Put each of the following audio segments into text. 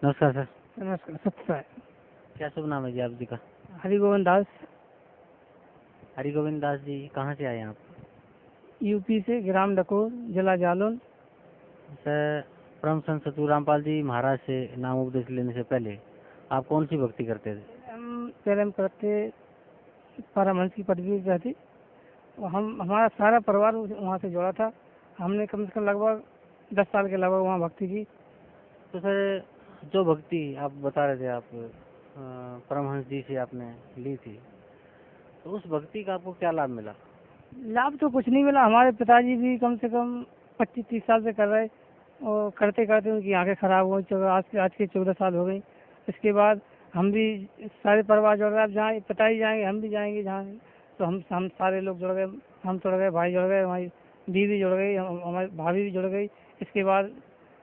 नमस्कार सर। नमस्कार। सत्य क्या शुभ नाम है जी आप जी का? हरिगोविंद दास। हरिगोविंद दास जी कहाँ से आए हैं आप? यूपी से, ग्राम डकोर, जिला जालौन। सर, परम संत सतगुरु रामपाल जी महाराज से नाम उपदेश लेने से पहले आप कौन सी भक्ति करते थे? पहले हम करते परमहंस की पदवी रहती। हमारा सारा परिवार वहाँ से जुड़ा था। हमने कम से कम लगभग 10 साल के लगभग वहाँ भक्ति की। तो सर, जो भक्ति आप बता रहे थे आप परमहंस जी से आपने ली थी, तो उस भक्ति का आपको क्या लाभ मिला? लाभ तो कुछ नहीं मिला। हमारे पिताजी भी कम से कम 25-30 साल से कर रहे, और करते करते उनकी आंखें खराब हो गई। आज के 14 साल हो गई। इसके बाद हम भी सारे परिवार जुड़ गए। अब जहाँ पिताजी जाएंगे हम भी जाएंगे जहाँ। तो हम सारे लोग जुड़ गए। हम जुड़ गए, भाई जुड़ गए, हमारी बीवी जुड़ गई, हमारी भाभी भी जुड़ गई। इसके बाद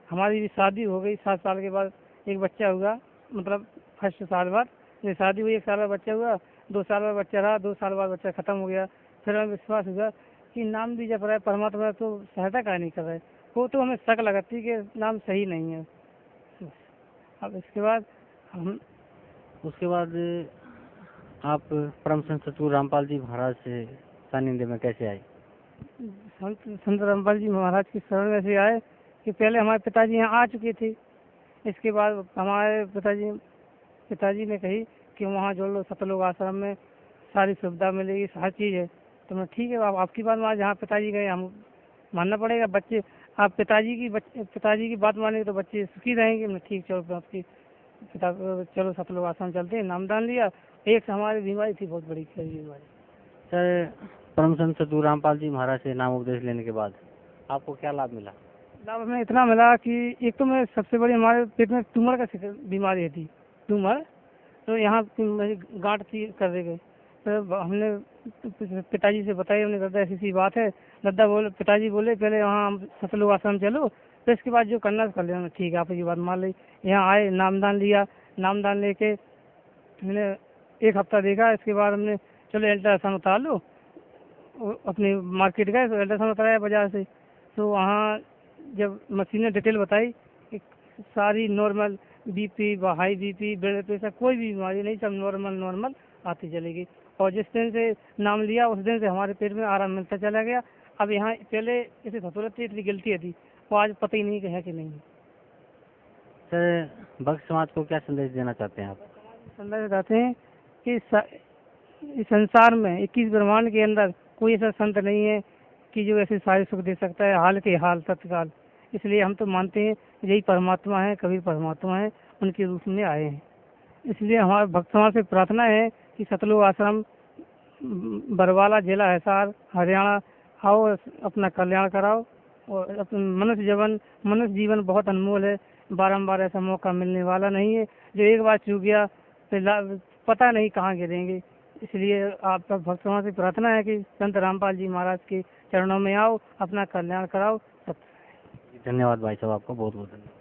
हमारी भी शादी हो गई। 7 साल के बाद एक बच्चा हुआ, मतलब फर्स्ट साल बाद ये शादी हुई। 1 साल बाद बच्चा हुआ, 2 साल बाद बच्चा रहा, 2 साल बाद बच्चा खत्म हो गया। फिर हमें विश्वास हुआ कि नाम भी जप रहा है परमात्मा, तो सहायता का नहीं कर रहा है। वो तो हमें शक लगाती कि नाम सही नहीं है। अब इसके बाद हम उसके बाद आप परम संत सतगुरु रामपाल जी महाराज से सानिध्य में कैसे आए? संत रामपाल जी महाराज की शरण में से आए कि पहले हमारे पिताजी यहाँ आ चुके थे। इसके बाद हमारे पिताजी ने कही कि वहाँ जोड़ लो, सतलोक आश्रम में सारी सुविधा मिलेगी, हर चीज़ है। तो मैं ठीक है, आपकी बात मान, जहाँ पिताजी गए हम मानना पड़ेगा। बच्चे आप पिताजी की बात मानेंगे तो बच्चे सुखी रहेंगे। मैं ठीक, चलो आपकी चलो सतलोक आश्रम चलते हैं। नामदान लिया। एक से हमारी बीमारी थी, बहुत बड़ी बीमारी। सर, परम संत सतगुरु रामपाल जी महाराज से नाम उपदेश लेने के बाद आपको क्या लाभ मिला? लाभ हमें इतना मिला कि एक तो मैं सबसे बड़ी, हमारे पेट में ट्यूमर का बीमारी थी, ट्यूमर। तो यहाँ मेरी गांठ थी कर दे गए। तो हमने पिताजी से बताया, हमने दादा ऐसी सी बात है। पिताजी बोले पहले वहाँ हम सतलोक आश्रम चलो, तो इसके बाद जो करना कर लेना। ठीक है, आपकी बात मान ली। यहाँ आए, नामदान लिया। नामदान लेके हमने 1 हफ्ता देखा। इसके बाद हमने चलो अल्ट्रासाउंड उतार लो। अपने मार्केट गए तो अल्ट्रासाउंड उतराया बाजार से। तो वहाँ जब मशीनें डिटेल बताई कि सारी normal, BP, high BP, blood pressure, कोई भी बीमारी नहीं, सब नॉर्मल आती चलेगी। और जिस दिन से नाम लिया उस दिन से हमारे पेट में आराम मिलता चला गया। अब यहाँ पहले इसे धतूरत इतनी गिल्टी थी, वो आज पता ही नहीं कि है कि नहीं। सर, भक्त समाज को क्या संदेश देना चाहते हैं आप? संदेश देते हैं कि इस संसार में 21 ब्रह्मांड के अंदर कोई ऐसा संत नहीं है कि जो ऐसे सारे सुख दे सकता है हाल के हाल तत्काल। इसलिए हम तो मानते हैं यही परमात्मा है, कबीर परमात्मा है, उनके रूप में आए हैं। इसलिए हमारे भक्त समाज से प्रार्थना है कि सतलोक आश्रम, बरवाला, जिला हिसार, हरियाणा आओ, अपना कल्याण कराओ। और मनुष्य जीवन बहुत अनमोल है। बारंबार ऐसा मौका मिलने वाला नहीं है। जो एक बार चूक गया तो पता नहीं कहाँ गिरेंगे। इसलिए आप भक्त समाज से प्रार्थना है कि संत रामपाल जी महाराज के चरणों में आओ, अपना कल्याण कराओ। धन्यवाद भाई साहब, आपको बहुत बहुत धन्यवाद।